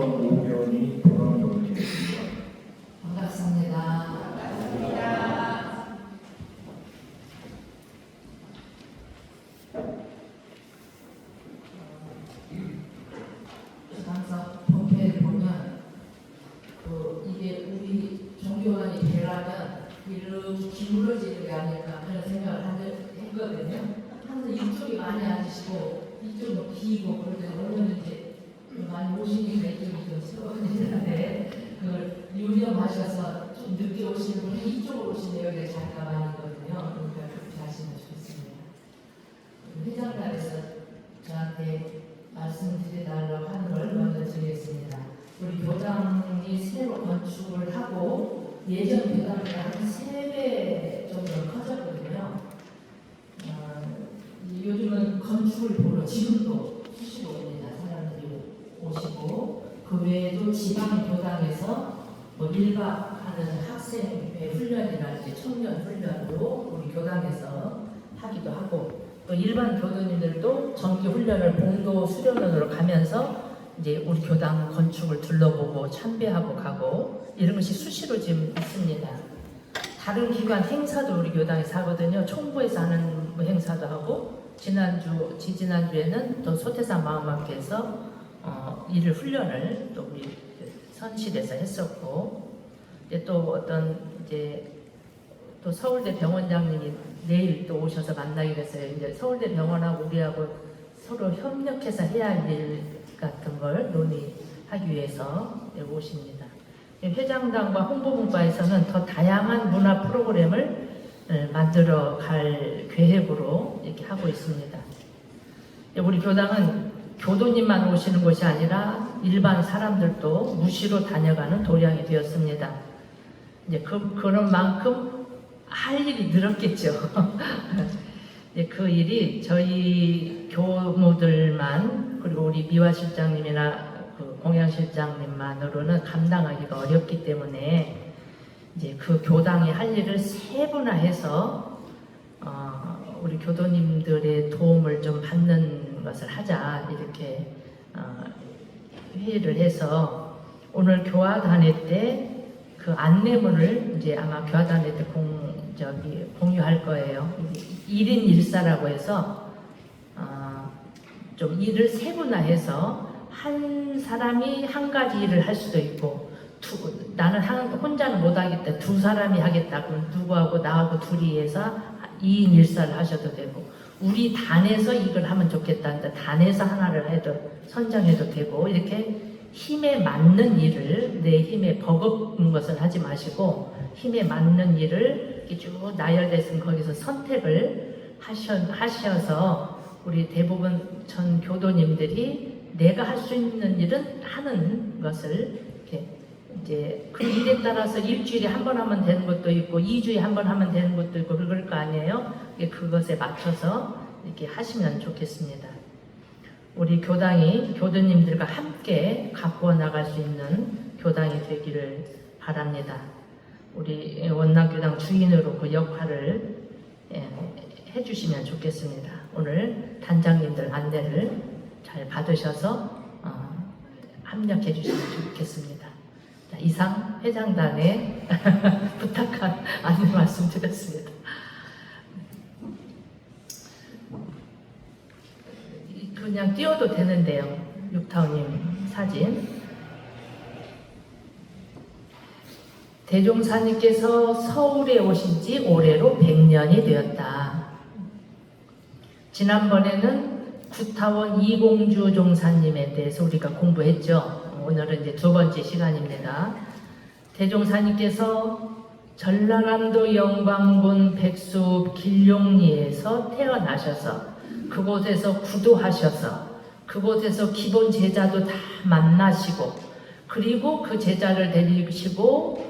이변이 돌아오겠습니다. 반갑습니다. 항상 본회를 보면 이게 우리 종교관이 되려면 이렇게 기울어지는 게 아닐까 그런 생각을 했거든요. 항상 이쪽이 많이 앉으시고 이쪽은 비고 그러더니 오늘은 이제 많이 오시니까 이쪽이 좀 세워지는데 그걸 유념하셔서 좀 늦게 오시는 분이 이쪽으로 오시는 여기가 잠깐 많이 있거든요. 그러니까 그렇게 하시면 좋겠습니다. 회장단에서 저한테 말씀드려달라고 하는 걸 먼저 드리겠습니다. 우리 교당이 새로 건축을 하고 예전 교당보다 한 3배 정도 커졌거든요. 요즘은 건축을 보러 지금도 수시로 옵니다. 사람들이 오시고 그 외에도 지방 교당에서 뭐 1박 하는 학생의 훈련이나 청년 훈련으로 우리 교당에서 하기도 하고 또 일반 교도님들도 정기 훈련을 봉도 수련원으로 가면서 이제 우리 교당 건축을 둘러보고 참배하고 가고 이런 것이 수시로 지금 있습니다. 다른 기관 행사도 우리 교당에서 하거든요. 총부에서 하는 행사도 하고 지지난주에는 또 소태산 마음학교에서 이를 훈련을 또 우리 선실에서 했었고 또 또 서울대 병원장님이 내일 또 오셔서 만나기로 했어요. 이제 서울대 병원하고 우리하고 서로 협력해서 해야 할 일 같은 걸 논의하기 위해서 오십니다. 회장단과 홍보문과에서는 더 다양한 문화 프로그램을 만들어 갈 계획으로 이렇게 하고 있습니다. 우리 교당은 교도님만 오시는 것이 아니라 일반 사람들도 무시로 다녀가는 도량이 되었습니다. 이제 그런 만큼 할 일이 늘었겠죠. 그 일이 저희 교무들만 그리고 우리 미화 실장님이나 공양 실장님만으로는 감당하기가 어렵기 때문에 이제 그 교당이 할 일을 세분화해서 우리 교도님들의 도움을 좀 받는 것을 하자 이렇게 회의를 해서 오늘 교화단회 때 그 안내문을 이제 아마 교화단회 때 공유할 거예요. 1인 1사라고 해서 좀 일을 세분화해서 한 사람이 한 가지 일을 할 수도 있고 나는 혼자는 못하겠다. 2사람이 하겠다. 그럼 누구하고 나하고 둘이 해서 2인 1사를 하셔도 되고 우리 단에서 이걸 하면 좋겠다. 단에서 하나를 해도 선정해도 되고 이렇게 힘에 맞는 일을 내 힘에 버겁은 것을 하지 마시고 힘에 맞는 일을 이렇게 쭉 나열됐으면 거기서 선택을 하셔서 우리 대부분 전 교도님들이 내가 할 수 있는 일은 하는 것을 이렇게 이제 그 일에 따라서 일주일에 한 번 하면 되는 것도 있고 2주에 한 번 하면 되는 것도 있고 그럴 거 아니에요. 그것에 맞춰서 이렇게 하시면 좋겠습니다. 우리 교당이 교도님들과 함께 가꾸어 나갈 수 있는 교당이 되기를 바랍니다. 우리 원남교당 주인으로 그 역할을 해주시면 좋겠습니다. 오늘 단장님들 안내를 잘 받으셔서 합력해 주시면 좋겠습니다. 자, 이상 회장단에 부탁한 안내 말씀드렸습니다. 그냥 띄워도 되는데요. 육타오님 사진. 대종사님께서 서울에 오신 지 올해로 100년이 되었다. 지난번에는 구타원 이공주 종사님에 대해서 우리가 공부했죠. 오늘은 이제 2번째 시간입니다. 대종사님께서 전라남도 영광군 백수 길룡리에서 태어나셔서 그곳에서 구도하셔서 그곳에서 기본 제자도 다 만나시고 그리고 그 제자를 데리시고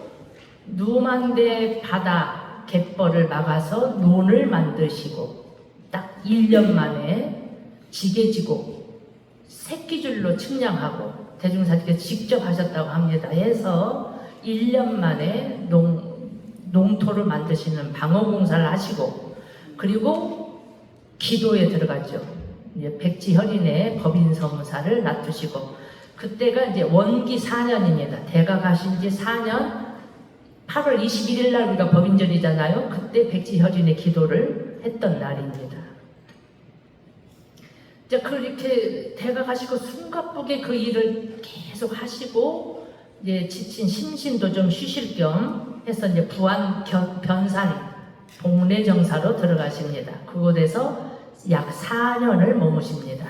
누만대 바다 갯벌을 막아서 논을 만드시고 딱 1년 만에 지게지고 새끼줄로 측량하고 대종사님께서 직접 하셨다고 합니다. 해서 1년 만에 농토를 만드시는 방어공사를 하시고 그리고 기도에 들어갔죠. 백지혈인의 법인서무사를 놔두시고 그때가 이제 원기 4년입니다. 대가 가신 지 4년 8월 21일 날 우리가 법인절이잖아요. 그때 백지혈인의 기도를 했던 날입니다. 이제 그렇게 대가 가시고 숨가쁘게 그 일을 계속 하시고 이제 지친 심신도 좀 쉬실 겸 해서 이제 부안 변산 복례정사로 들어가십니다. 그곳에서 약 4년을 머무십니다.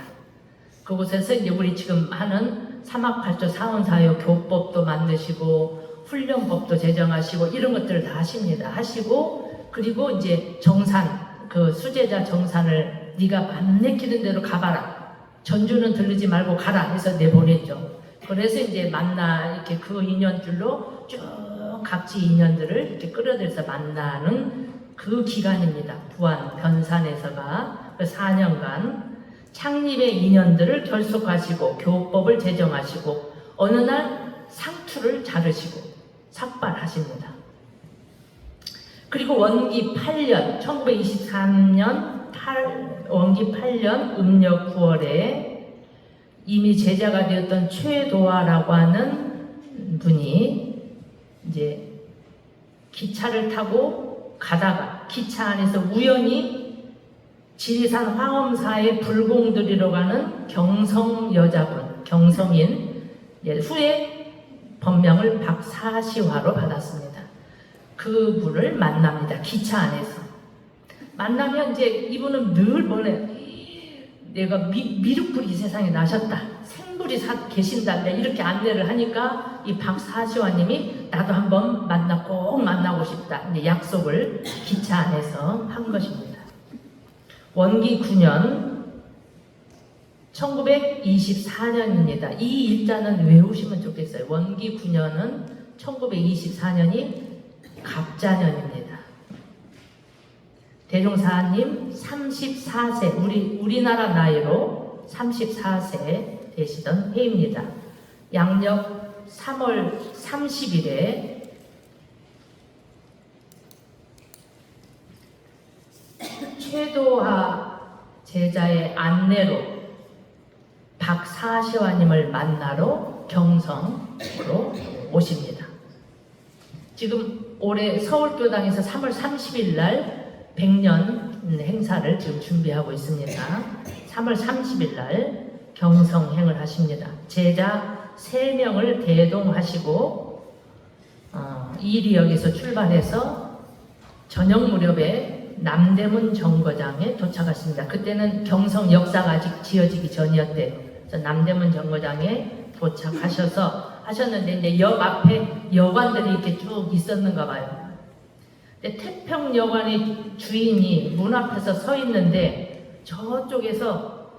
그곳에서 이제 우리 지금 하는 사막팔조 사원사요 교법도 만드시고 훈련법도 제정하시고 이런 것들을 다 하십니다. 하시고 그리고 이제 정산 그 수제자 정산을 네가 맘 내키는 대로 가봐라. 전주는 들르지 말고 가라 해서 내보냈죠. 그래서 이제 만나 이렇게 그 인연줄로 쭉 각지 인연들을 이렇게 끌어들여서 만나는 그 기간입니다. 부안 변산에서가 그 4년간 창립의 인연들을 결속하시고 교법을 제정하시고 어느 날 상투를 자르시고 삭발하십니다. 그리고 원기 8년 1923년 원기 8년 음력 9월에 이미 제자가 되었던 최도화라고 하는 분이 이제 기차를 타고 가다가 기차 안에서 우연히 지리산 화엄사의 불공들이러 가는 경성 여자분, 경성인 후에 법명을 박사시화로 받았습니다. 그분을 만납니다. 기차 안에서. 만나면 이제 이분은 늘 내가 미륵불이 이 세상에 나셨다. 생불이 계신다. 이렇게 안내를 하니까 이 박사시화님이 나도 한번 꼭 만나고 싶다. 이제 약속을 기차 안에서 한 것입니다. 원기 9년 1924년입니다. 이 일자는 외우시면 좋겠어요. 원기 9년은 1924년이 갑자년입니다. 대종사님 34세, 우리나라 나이로 34세 되시던 해입니다. 양력 3월 30일에 최도화 제자의 안내로 박사시화님을 만나러 경성으로 오십니다. 지금 올해 서울교당에서 3월 30일 날 100년 행사를 지금 준비하고 있습니다. 3월 30일 날 경성행을 하십니다. 제자 3명을 대동하시고 이리역에서 출발해서 저녁 무렵에 남대문 정거장에 도착하십니다. 그때는 경성 역사가 아직 지어지기 전이었대요. 그래서 남대문 정거장에 하셨는데 이제 역 앞에 여관들이 이렇게 쭉 있었는가 봐요. 태평여관의 주인이 문 앞에서 서 있는데 저쪽에서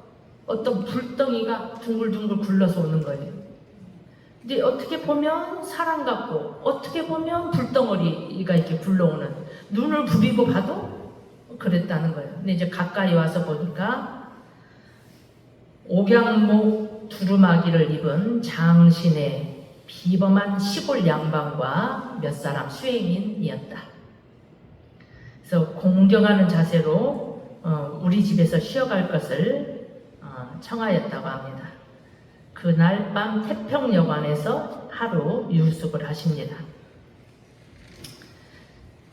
어떤 불덩이가 둥글둥글 굴러서 오는 거예요. 근데 어떻게 보면 사람 같고 어떻게 보면 불덩어리가 이렇게 굴러오는, 눈을 부비고 봐도 그랬다는 거예요. 근데 이제 가까이 와서 보니까 옥양목 두루마기를 입은 장신의 비범한 시골 양반과 몇 사람 수행인이었다. 그래서 공경하는 자세로 우리 집에서 쉬어갈 것을 청하였다고 합니다. 그날 밤 태평여관에서 하루 유숙을 하십니다.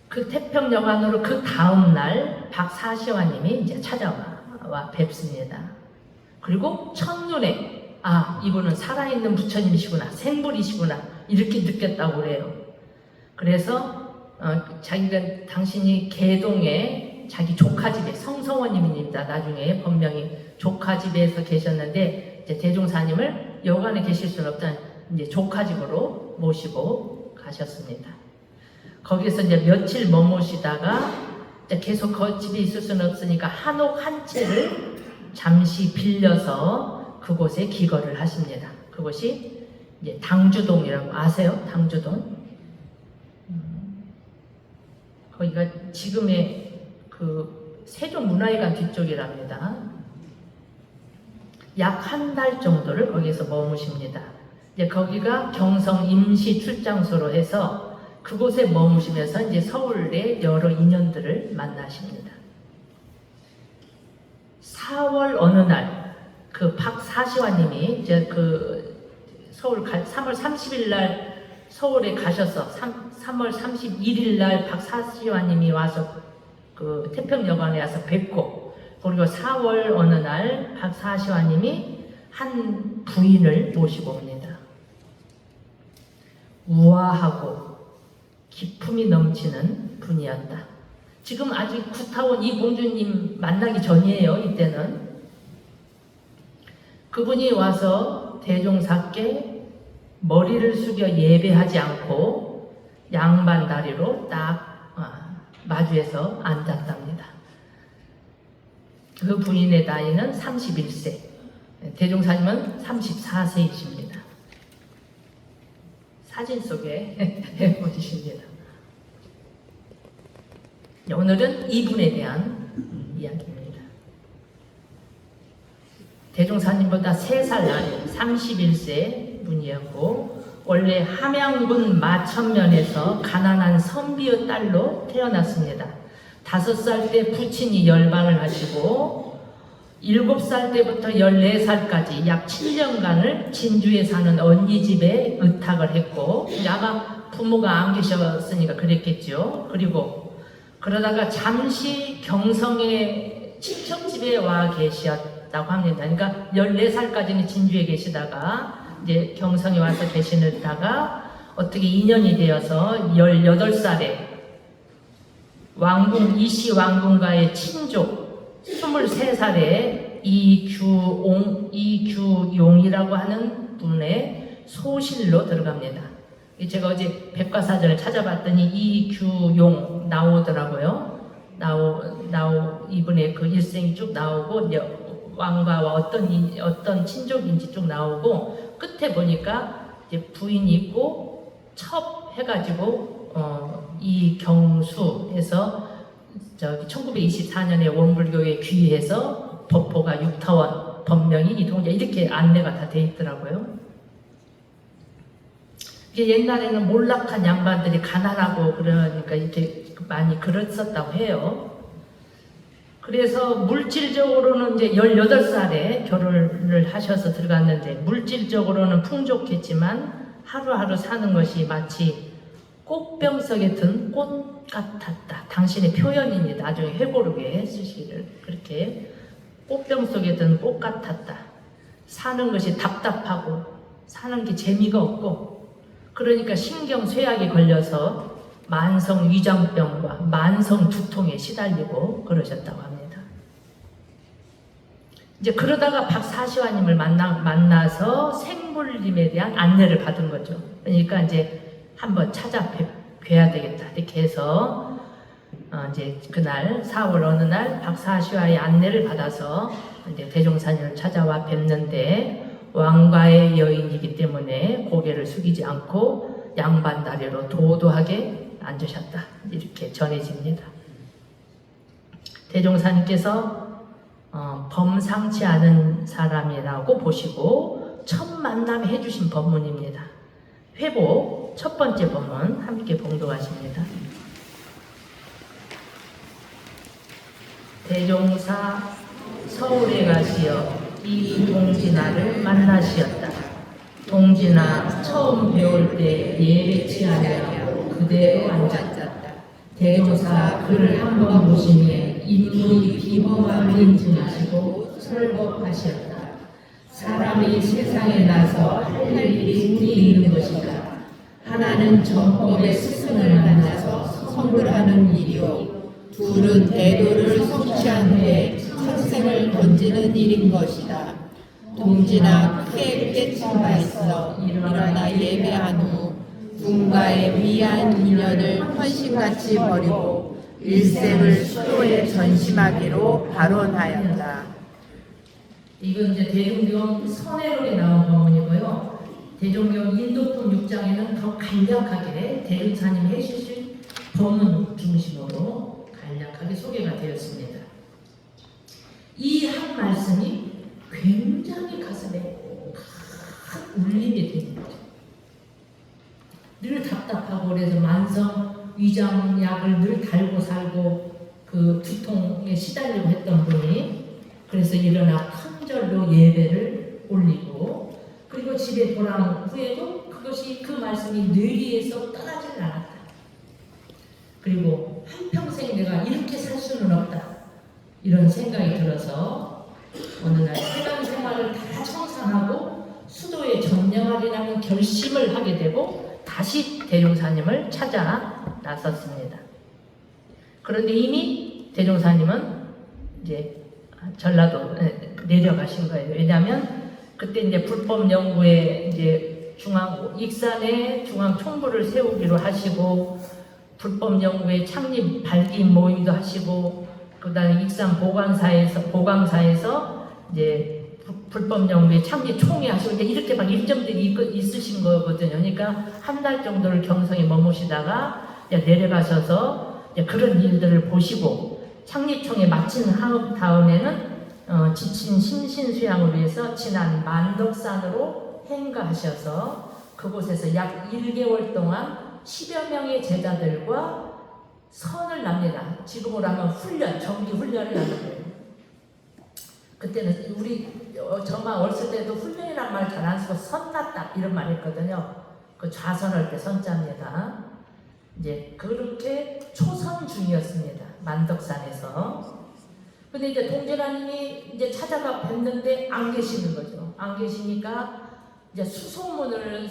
그 태평여관으로 그 다음 날 박사시화님이 이제 찾아와 뵙습니다. 그리고 첫눈에 이분은 살아있는 부처님이시구나, 생불이시구나 이렇게 느꼈다고 그래요. 그래서 자기가 당신이 개동에 자기 조카집에 성성원님입니다. 나중에 법명이 조카집에서 계셨는데 이제 대종사님을 여관에 계실 수는 없다. 이제 조카집으로 모시고 가셨습니다. 거기서 이제 며칠 머무시다가 이제 계속 그 집에 있을 수는 없으니까 한옥 한 채를 잠시 빌려서 그곳에 기거를 하십니다. 그곳이 이제 당주동이라고 아세요? 당주동? 거기가 지금의 그 세종문화회관 뒤쪽이랍니다. 약 한 달 정도를 거기에서 머무십니다. 이제 거기가 경성 임시 출장소로 해서 그곳에 머무시면서 이제 서울의 여러 인연들을 만나십니다. 4월 어느 날 그 박사시화님이 이제 그 3월 30일 날 서울에 가셔서 3월 31일 날 박사시와님이 와서 그 태평여관에 와서 뵙고, 그리고 4월 어느 날 박사시와님이 한 부인을 모시고 옵니다. 우아하고 기품이 넘치는 분이었다. 지금 아직 구타원 이공주님 만나기 전이에요. 이때는 그분이 와서 대종사께 머리를 숙여 예배하지 않고 양반 다리로 딱 마주해서 앉았답니다. 그 부인의 나이는 31세, 대종사님은 34세이십니다. 사진 속에 보이십니다. 오늘은 이분에 대한 이야기입니다. 대종사님보다 3살 나이 31세 분이었고, 원래 함양군 마천면에서 가난한 선비의 딸로 태어났습니다. 5살 때 부친이 열반을 하시고 7살 때부터 14살까지 약 7년간을 진주에 사는 언니 집에 의탁을 했고, 아마 부모가 안 계셨으니까 그랬겠죠. 그리고 그러다가 잠시 경성의 친척집에 와 계셨다고 합니다. 그러니까 14살까지는 진주에 계시다가 이제 경성에 와서 계시다가 어떻게 인연이 되어서 18살에 왕궁 이시 왕궁가의 친족 23살에 이규용이라고 하는 분의 소실로 들어갑니다. 제가 어제 백과사전을 찾아봤더니 이규용 나오더라고요. 이분의 그 일생이 쭉 나오고, 왕가와 어떤 친족인지 쭉 나오고, 끝에 보니까 이제 부인이 있고 첩 해가지고 이경수에서 1924년에 원불교에 귀해서 법포가 육타원, 법명이 이동자, 이렇게 안내가 다 돼 있더라고요. 옛날에는 몰락한 양반들이 가난하고 그러니까 이렇게 많이 그랬었다고 해요. 그래서 물질적으로는 이제 18살에 결혼을 하셔서 들어갔는데, 물질적으로는 풍족했지만 하루하루 사는 것이 마치 꽃병 속에 든 꽃 같았다. 당신의 표현입니다. 나중에 해고르게 쓰시기를. 그렇게 꽃병 속에 든 꽃 같았다. 사는 것이 답답하고 사는 게 재미가 없고, 그러니까 신경쇠약이 걸려서 만성 위장병과 만성 두통에 시달리고 그러셨다고 합니다. 이제 그러다가 박사시와님을 만나서 생불림에 대한 안내를 받은 거죠. 그러니까 이제 한번 찾아뵈야 되겠다. 이렇게 해서 이제 그날 4월 어느 날 박사시와의 안내를 받아서 이제 대종사님을 찾아와 뵙는데, 왕가의 여인이기 때문에 고개를 숙이지 않고 양반 다리로 도도하게 앉으셨다. 이렇게 전해집니다. 대종사님께서 범상치 않은 사람이라고 보시고 첫 만남에 해주신 법문입니다. 회복 첫 번째 법문 함께 봉독하십니다. 대종사 서울에 가시어 이 동진아를 만나시었다. 동진아 처음 배울 때 예배치 않으라고 그대로 앉았다. 대종사 그를 한번 보시면 인물이 비범함을 인증하시고 설법하셨다. 사람이 세상에 나서 할 일이 둘이 있는 것이다. 하나는 정법의 스승을 만나서 성불하는 일이요, 둘은 대도를 성취한 후에 천생을 던지는 일인 것이다. 동진아 크게 깨친 바 있어 일어나 예배한 후 누군가의 미한 인연을 헌신같이 버리고 일생을 수도에 전심하기로 발언하였다. 이건 이제 대종경 선해록에 나온 법문이고요. 대종경 인도품 6장에는 더 간략하게 대종사님이 해주신 법문 중심으로 간략하게 소개가 되었습니다. 이 한 말씀이 굉장히 가슴에 큰 울림이 되는 거죠. 늘 답답하고 그래서 만성 위장약을 늘 달고 살고 그 두통에 시달리고 했던 분이 그래서 일어나 큰절로 예배를 올리고, 그 그리고 집에 돌아온 후에도 그것이 그 말씀이 뇌리에서 떠나질 않았다. 그리고 한평생 내가 이렇게 살 수는 없다. 이런 생각이 들어서 어느 날 세상 생활을 다 청산하고 수도에 전념하리라는 결심을 하게 되고 다시 대종사님을 찾아 나섰습니다. 그런데 이미 대종사님은 이제 전라도 내려가신 거예요. 왜냐하면 그때 이제 불법 연구에 이제 익산에 중앙 총부를 세우기로 하시고 불법 연구회 창립 발기 모임도 하시고 그다음에 익산 보광사에서 이제 불법 연구회 창립 총회 하시고 이렇게 막 일정들이 있으신 거거든요. 그러니까 한 달 정도를 경성에 머무시다가 내려가셔서 그런 일들을 보시고 창립총회 마친 다음에는 지친 심신수양을 위해서 지난 만덕산으로 행가하셔서 그곳에서 약 1개월 동안 10여 명의 제자들과 선을 납니다. 지금으로 하면 정기 훈련을 하는 거예요. 그때는 저만 어렸을 때도 훈련이란 말 잘 안 쓰고 선났다 이런 말 했거든요. 그 좌선할 때 선자입니다. 이제 그렇게 초선 중이었습니다. 만덕산에서. 근데 이제 동제라님이 이제 찾아가 뵀는데 안 계시는 거죠. 안 계시니까 이제 소문을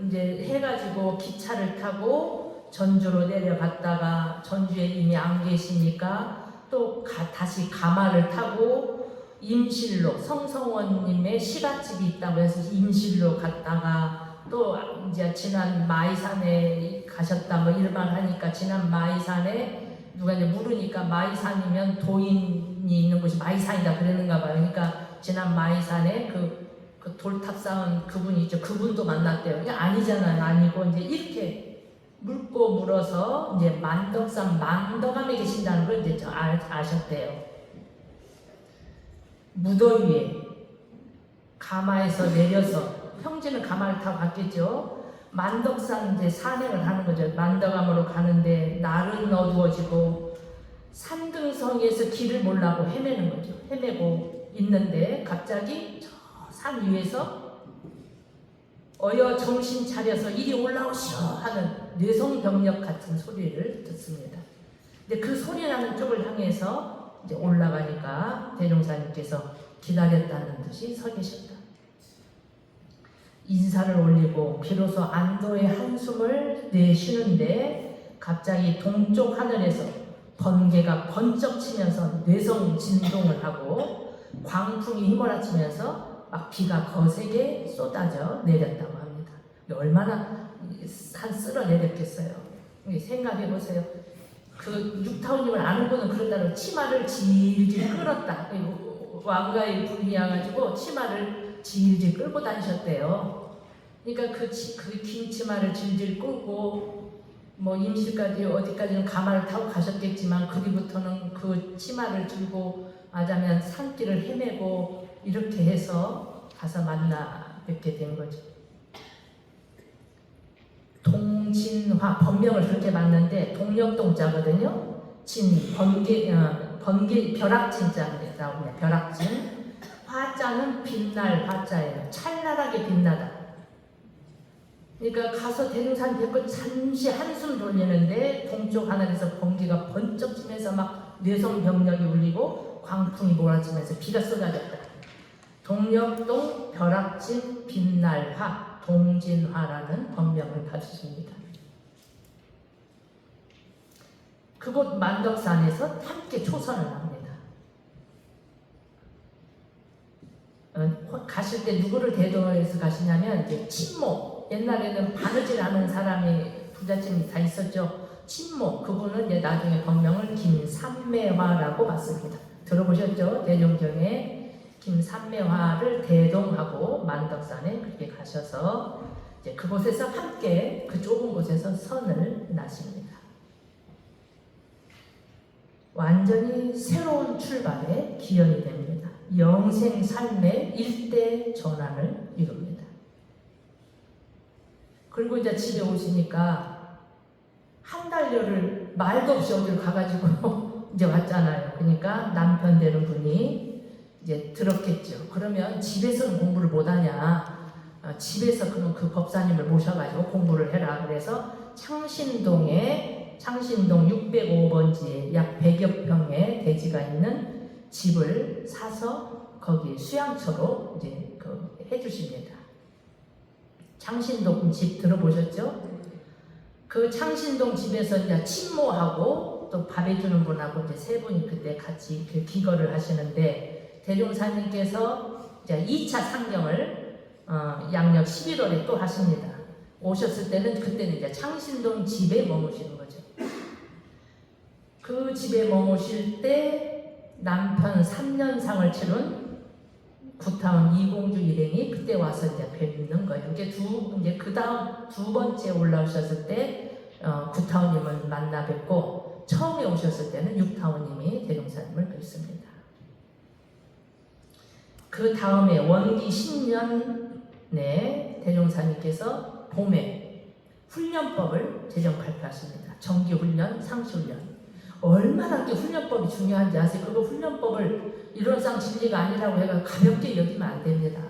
이제 해가지고 기차를 타고 전주로 내려갔다가 전주에 이미 안 계시니까 또 다시 가마를 타고 임실로 성성원님의 시가집이 있다고 해서 임실로 갔다가 또 이제 지난 마이산에 가셨다 뭐 이런 말 하니까 지난 마이산에 누가 이제 물으니까 마이산이면 도인이 있는 곳이 마이산이다 그러는가 봐요. 그러니까 지난 마이산에 그 돌탑 쌓은 그분이 있죠. 그분도 만났대요. 이게 아니잖아요. 아니고 이제 이렇게 묻고 물어서 이제 만덕산 만덕암에 계신다는 걸 이제 아셨대요. 무더위에 가마에서 내려서 형제는 가마를 타고 갔겠죠. 만덕산 이제 산행을 하는 거죠. 만덕암으로 가는데 날은 어두워지고 산등성에서 길을 몰라고 헤매는 거죠. 헤매고 있는데 갑자기 저 산 위에서 어여 정신 차려서 이리 올라오시오 하는 뇌성병력 같은 소리를 듣습니다. 근데 그 소리 나는 쪽을 향해서 이제 올라가니까 대종사님께서 기다렸다는 듯이 서 계셨다. 인사를 올리고 비로소 안도의 한숨을 내쉬는데 갑자기 동쪽 하늘에서 번개가 번쩍 치면서 뇌성 진동을 하고 광풍이 휘몰아치면서 막 비가 거세게 쏟아져 내렸다고 합니다. 얼마나 산 쓸어 내렸겠어요. 생각해보세요. 그 육타오님을 아는 분은 그런다고 치마를 질질 끌었다. 왕가에 불리해가지고 치마를 질질 끌고 다니셨대요. 그러니까 그 긴 치마를 질질 끌고 뭐 임실까지 어디까지는 가마를 타고 가셨겠지만 그 뒤부터는 그 치마를 들고 하자면 산길을 헤매고 이렇게 해서 가서 만나 뵙게 된 거죠. 동진화 법명을 그렇게 봤는데 동력동자거든요. 번개 벼락진자입니다. 벼락진. 화자는 빛날 화자예요. 찰나하게 빛나다. 그러니까 가서 대종산 뵙고 잠시 한숨 돌리는데 동쪽 하늘에서 번개가 번쩍 치면서 막 뇌성병력이 울리고 광풍이 몰아치면서 비가 쏟아졌다. 동력동 벼락진 빛날화 동진화라는 법명을 가지십니다. 그곳 만덕산에서 함께 초선을 합니다. 가실 때 누구를 대동해서 가시냐면 이제 친모, 옛날에는 바느질 하는 사람이 부잣집이 다 있었죠. 친모, 그분은 이제 나중에 법명을 김삼매화라고 봤습니다. 들어보셨죠? 대종경에 김삼매화를 대동하고 만덕산에 그렇게 가셔서 이제 그곳에서 함께 그 좁은 곳에서 선을 나십니다. 완전히 새로운 출발의 기원이 됩니다. 영생 삶의 일대 전환을 이룹니다. 그리고 이제 집에 오시니까 한 달여를 말도 없이 어딜 가가지고 이제 왔잖아요. 그러니까 남편 되는 분이 이제 들었겠죠. 그러면 집에서는 공부를 못하냐? 집에서 그 법사님을 모셔가지고 공부를 해라. 그래서 창신동 605번지에 약 100여 평의 대지가 있는 집을 사서 거기 수양처로 이제 해주십니다. 창신동 집 들어보셨죠? 그 창신동 집에서 이제 친모하고 또 밥 해주는 분하고 이제 세 분이 그때 같이 기거를 하시는데, 대종사님께서 이제 2차 상경을 양력 11월에 또 하십니다. 오셨을 때는 그때는 이제 창신동 집에 머무시는 거죠. 그 집에 머무실 때 남편 3년상을 치른 구타원 이공주 일행이 그때 와서 이제 뵙는 거예요. 이제 그 다음 두 번째 올라오셨을 때 구타원님을 만나 뵙고, 처음에 오셨을 때는 육타원님이 대종사님을 뵙습니다. 그 다음에 원기 10년에 대종사님께서 봄에 훈련법을 제정 발표하십니다. 정기훈련, 상시훈련. 얼마나 그 훈련법이 중요한지 아세요? 그거 훈련법을 이론상 진리가 아니라고 해서 가볍게 여기면 안 됩니다.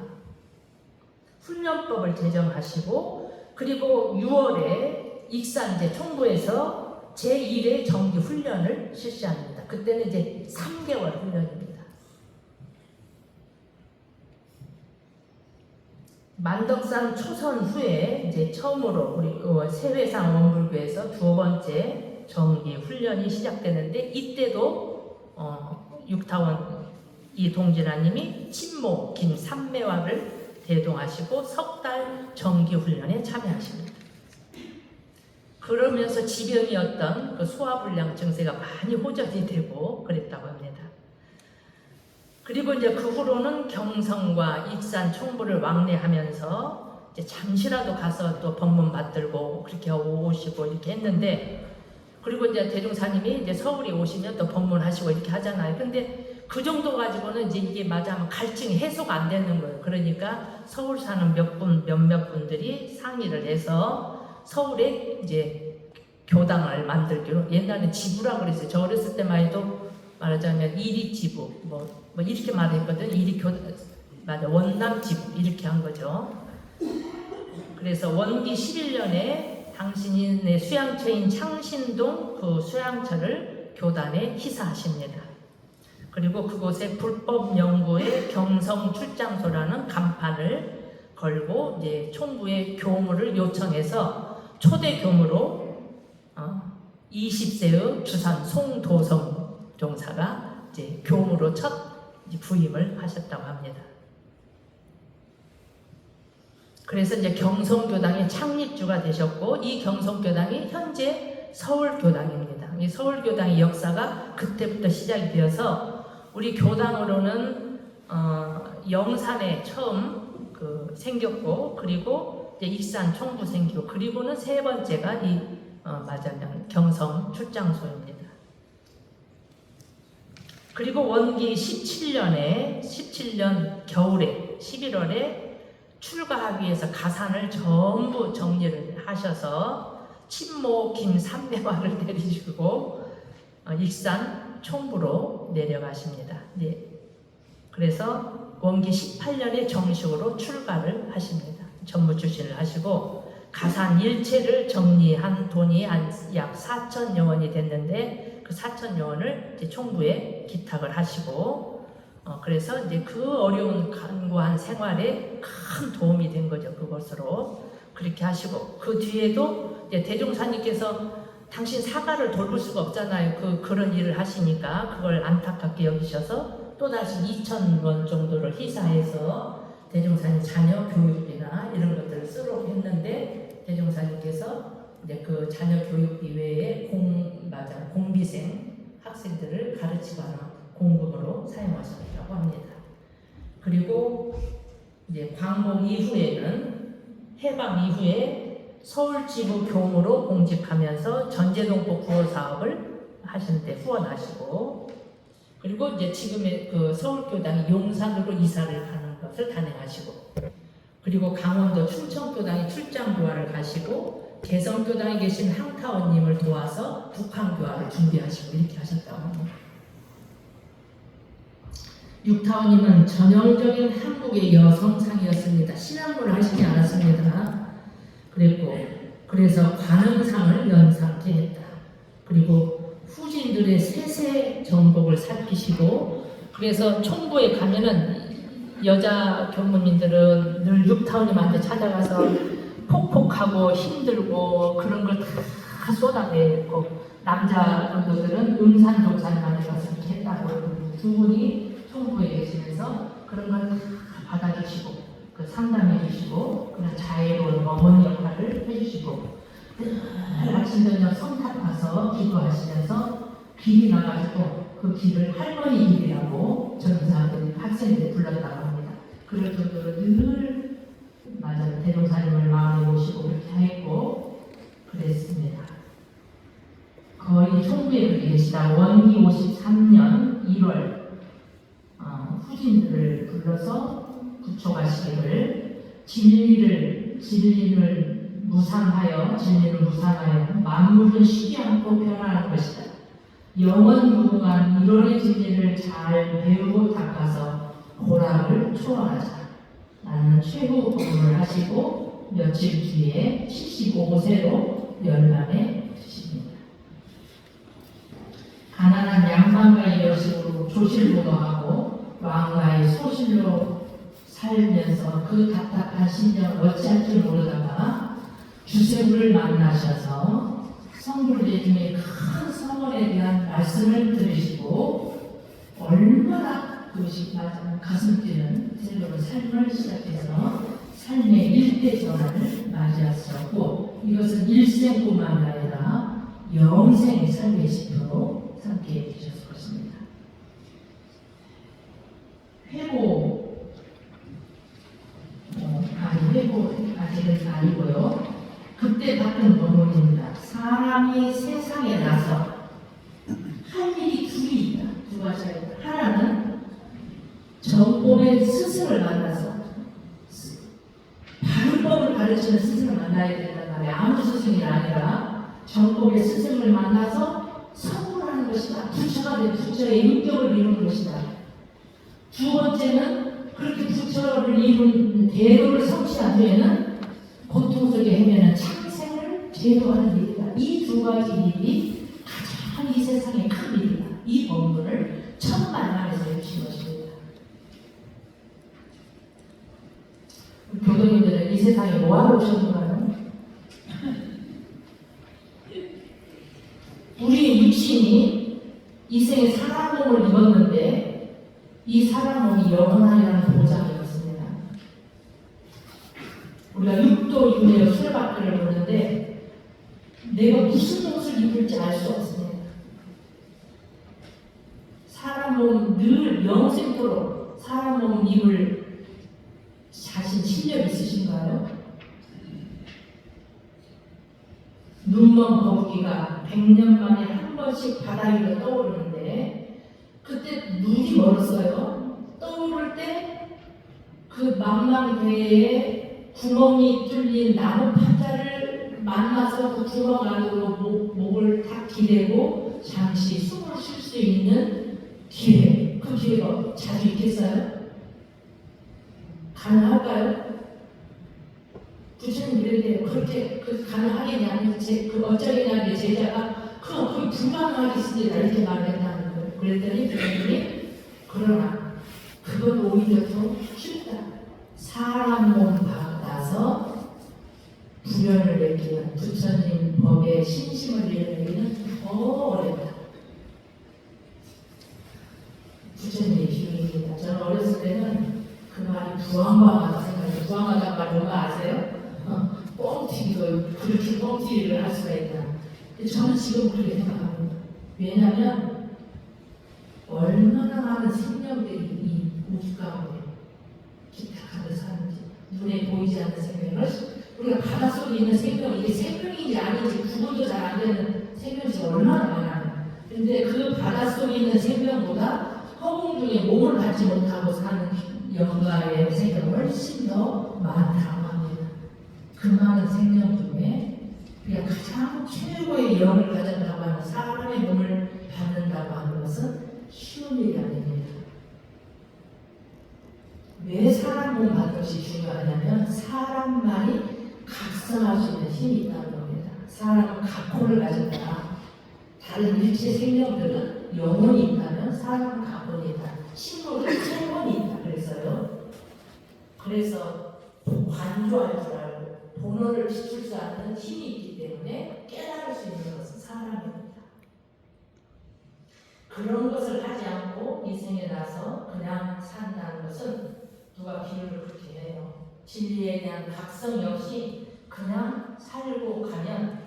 훈련법을 제정하시고, 그리고 6월에 익산 이제 총부에서 제1회 정기 훈련을 실시합니다. 그때는 이제 3개월 훈련입니다. 만덕산 초선 후에 이제 처음으로 우리 세회상 원불교에서 두 번째 정기 훈련이 시작되는데, 이때도 육타원 이 동진아님이 친모 김 삼매화를 대동하시고 석 달 정기 훈련에 참여하십니다. 그러면서 지병이었던 그 소화불량 증세가 많이 호전이 되고 그랬다고 합니다. 그리고 이제 그 후로는 경성과 익산 총부를 왕래하면서 이제 잠시라도 가서 또 법문 받들고 그렇게 오시고 이렇게 했는데, 그리고 이제 대종사님이 이제 서울에 오시면 또 법문하시고 이렇게 하잖아요. 근데 그 정도 가지고는 이제 이게 맞아 갈증이 해소가 안 되는 거예요. 그러니까 서울 사는 몇몇 분들이 상의를 해서 서울에 이제 교당을 만들기로, 옛날에 지부라 그랬어요. 저 어렸을 때만 해도 말하자면 이리지부 뭐 이렇게 말했거든. 맞아, 원남지부 이렇게 한 거죠. 그래서 원기 11년에 당신의 수양처인 창신동 그 수양처를 교단에 희사하십니다. 그리고 그곳에 불법 연구의 경성 출장소라는 간판을 걸고 이제 총부의 교무를 요청해서 초대 교무로 20세의 주산 송도성 종사가 이제 교무로 첫 부임을 하셨다고 합니다. 그래서 이제 경성교당의 창립주가 되셨고, 이 경성교당이 현재 서울교당입니다. 이 서울교당의 역사가 그때부터 시작이 되어서 우리 교당으로는 영산에 처음 생겼고, 그리고 이제 익산 총부 생기고, 그리고는 세 번째가 맞아면 경성 출장소입니다. 그리고 원기 17년 겨울에 11월에 출가하기 위해서 가산을 전부 정리를 하셔서 친모 김삼매화를 내리시고 익산 총부로 내려가십니다. 네. 그래서 원기 18년에 정식으로 출가를 하십니다. 전무 출신을 하시고, 가산 일체를 정리한 돈이 약 4천여 원이 됐는데, 그 4천여 원을 이제 총부에 기탁을 하시고, 그래서 이제 그 어려운 간구한 생활에 큰 도움이 된 거죠. 그것으로 그렇게 하시고, 그 뒤에도 이제 대종사님께서 당신 사가를 돌볼 수가 없잖아요. 그런 일을 하시니까 그걸 안타깝게 여기셔서 또다시 2,000원 정도를 희사해서 대종사님 자녀 교육비나 이런 것들을 쓰도록 했는데, 대종사님께서 이제 그 자녀 교육비 외에 공비생 학생들을 가르치고 하는 공금으로 사용하셨다고 합니다. 그리고 이제 광복 이후에는, 해방 이후에 서울지부 교무로 공직하면서 전제동포 구호 사업을 하시는데 후원하시고, 그리고 이제 지금의 그 서울교당이 용산으로 이사를 가는 것을 단행하시고, 그리고 강원도 춘천교당이 출장교화를 가시고, 개성교당에 계신 항타원님을 도와서 북한교화를 준비하시고 이렇게 하셨다고 합니다. 육타오님은 전형적인 한국의 여성상이었습니다. 신앙문을 하시지 않았습니다. 그래서 관음상을 연상케 했다. 그리고 후진들의 세세 정복을 살피시고, 그래서 총부에 가면은 여자 교무님들은 늘 육타오님한테 찾아가서 폭폭하고 힘들고 그런 걸 다 쏟아내고, 남자 분들은 음산동산만에 가서 이렇게 했다고. 두 분이 총부에 계시면서 그런 걸 다 받아주시고, 그 상담해 주시고, 그런 자애로운 어머니 역할을 해주시고, 아침 저녁 성탑 가서 기도하시면서 길이 나가지고 그 길을 할머니 길이라고 전사들 학생들이 불렀다고 합니다. 그럴 정도로 늘 맞아요. 대종사님을 마음에 모시고 그렇게 했고 그랬습니다. 거의 총부에 그렇게 계시다. 원기 53년 1월 후진들을 불러서 구초가시기를 진리를 무상하여 만물은 쉬지 않고 변화하는 것이다. 영원무궁한 이론의 진리를 잘 배우고 닦아서 고락을 초월하자. 라는 최후 공문을 하시고 며칠 뒤에 75세로 열반에 드십니다. 가난한 양반가의 여식으로 조실로도 하고 왕가의 소실로 살면서 그 답답한 심정을 어찌할 줄 모르다가 주세부를 만나셔서 성불제 중에 큰 성원에 대한 말씀을 들으시고 얼마나 그것이 가슴 뛰는 새로운 삶을 시작해서 삶의 일대 전환을 맞이하셨고, 이것은 일생뿐만 아니라 영생의 삶의 지표로 삼게 되셨을 것입니다. 아직은 아니고요. 그때 받은 본문입니다. 사람이 세상에 나서 할 일이 둘이 있다. 두 가지가 있다. 하나는 정법의 스승을 만나서 바른 법을 가르치는 스승을 만나야 된단 말이에요. 아무 스승이 아니라 정법의 스승을 만나서 성불하는 것이다. 부처가 된 부처의 인격을 이루는 것이다. 두 번째는 그렇게 부처를 이룬 대도를 성취한 뒤에는 고통 속에 헤매는 창생을 제도하는 일이다. 이 두 가지 일이 가장 이 세상의 큰 일이다. 이 본문을 첫 만남에서 해주신 것입니다. 교도님들은 이 세상에 뭐하러 오셨는가요? 우리의 육신이 이 생에 사람 몸을 입었는데 이 사람 몸이 영원하리라는 보장이었습니다. 우리가 육도 육내로 수레바퀴를 보는데 내가 무슨 옷을 입을지 알 수 없습니다. 사람 몸은 늘 영생토록 사람 몸 입을 자신 실력 있으신가요? 눈먼 거북이가 100년 만에 한 번씩 바다 위로 떠오르는데 그때 눈이 멀었어요. 떠오를 때 그 망망대해에 구멍이 뚫린 나무 판자를 만나서 그 구멍 안으로 목을 탁 기대고 잠시 숨을 쉴 수 있는 기회, 그 기회가 자주 있겠어요? 가능할까요? 부처님 이랬대요. 그렇게 가능하겠냐면 그 어쩌겠냐는 제자가 그게 불가능하겠습니다 이렇게 말했다는 거예요. 그랬더니 부처님이 그러나 그건 오히려 더 쉽다. 사람 몸 받아서 불연을 내기는 부처님 법에 신심을 내기는 더 어렵다. 부처님의 비유입니다. 저는 어렸을 때는 그 말이 부황방하다 생각해요. 부황하다는 말 뭔가 아세요? 뻥튀기도 그렇게 뻥튀기를 할 수가 있다. 저는 지금 그렇게 생각합니다. 왜냐하면 얼마나 많은 생명들이 이 우주 가운데 기탁하며 사는지, 눈에 보이지 않는 생명을 우리가 바닷속에 있는 생명, 이게 생명인지 아닌지 구분도 잘 안 되는 생명이 얼마나 많아요. 근데 그 바닷속에 있는 생명보다 허공 중에 몸을 갖지 못하고 사는 영가의 생명은 훨씬 더 많다고 합니다. 그 많은 생명 중에 우리가 가장 최고의 영을 가졌다고 하는 사람의 몸을 받는다고 하는 것은 쉬운 일이 아닙니다. 공부하는 것이 중요하냐면 사람만이 각성할 수 있는 힘이 있다는 겁니다. 사람은 각본을 가졌다. 다른 일체 생명들은 영혼이 있다면 사람은 각본이 있다. 식물은 생본이 있다 그랬어요. 그래서 관조할 줄 알고 본원을 비출 줄 아는 힘이 있기 때문에 깨달을 수 있는 것은 사람입니다. 그런 것을 하지 않고 인생에 나서 그냥 산다는 것은 누가 비유를 그렇게 해요. 진리에 대한 각성 역시 그냥 살고 가면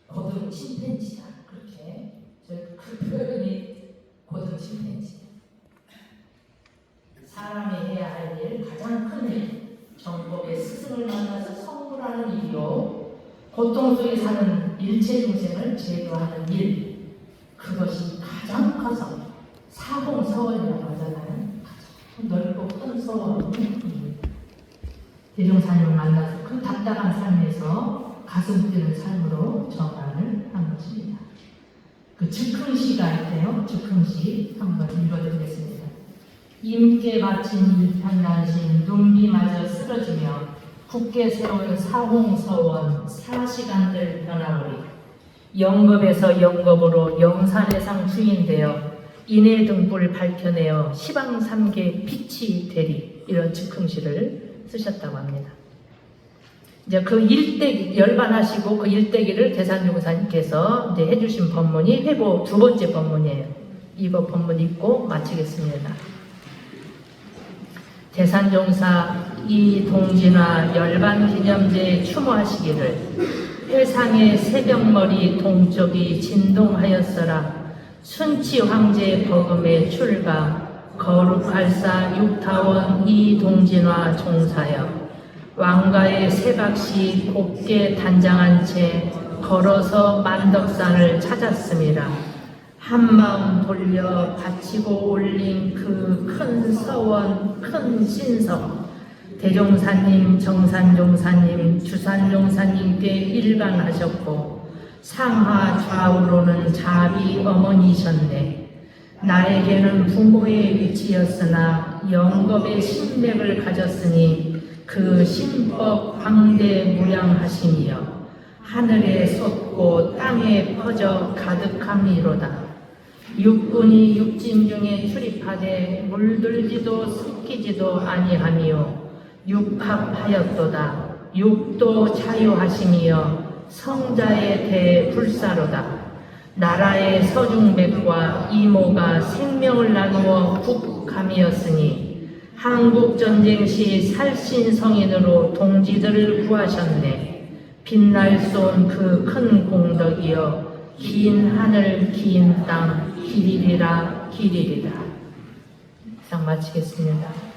고등 침팬지다. 그렇게 그 표현이 고등 침팬지. 사람이 해야 할 일, 가장 큰 일, 정법의 스승을 만나서 성불하는 일이요, 고통 속에 사는 일체 중생을 제도하는 일, 그것이 가장 커서 사공서원이라고 하잖아요. 가장 넓고 큰 서원입니다. 대종사님을 만나서 그 답답한 삶에서 가슴 뛰는 삶으로 전환을 한 것입니다. 그 즉흥시가 있대요. 즉흥시 한번 읽어드리겠습니다. 임께 바친 일편단심 눈비마저 쓰러지며 굳게 세운 사홍서원 사시간들 변화오리 영겁에서 영겁으로 영산해상 주인되어 인해 등불 밝혀내어 시방삼계 빛이 되리 이런 즉흥시를 쓰셨다고 합니다. 이제 그 일대기 열반하시고 그 일대기를 대산종사님께서 이제 해주신 법문이 회보 두 번째 법문이에요. 이거 법문 읽고 마치겠습니다. 대산종사 이 동진화 열반기념제 추모하시기를 회상의 새벽머리 동쪽이 진동하였어라. 순치 황제 버금의 출가 거룩할사 육타원 이 동진화 종사여 왕가의 새박시 곱게 단장한 채 걸어서 만덕산을 찾았습니다. 한마음 돌려 바치고 올린 그 큰 서원, 큰 신성, 대종사님, 정산종사님, 주산종사님께 일반하셨고 상하 좌우로는 자비 어머니셨네. 나에게는 부모의 위치였으나 영겁의 신맥을 가졌으니 그 신법 광대무량하시니여 하늘에 솟고 땅에 퍼져 가득함이로다. 육군이 육진 중에 출입하되 물들지도 섞이지도 아니하며 육합하였도다. 육도 자유하심이여 성자의 대불사로다. 나라의 서중백과 이모가 생명을 나누어 국감이었으니 한국전쟁 시 살신성인으로 동지들을 구하셨네. 빛날 쏜 그 큰 공덕이여 긴 하늘 긴 땅 길이리라 길이리라. 이상 마치겠습니다.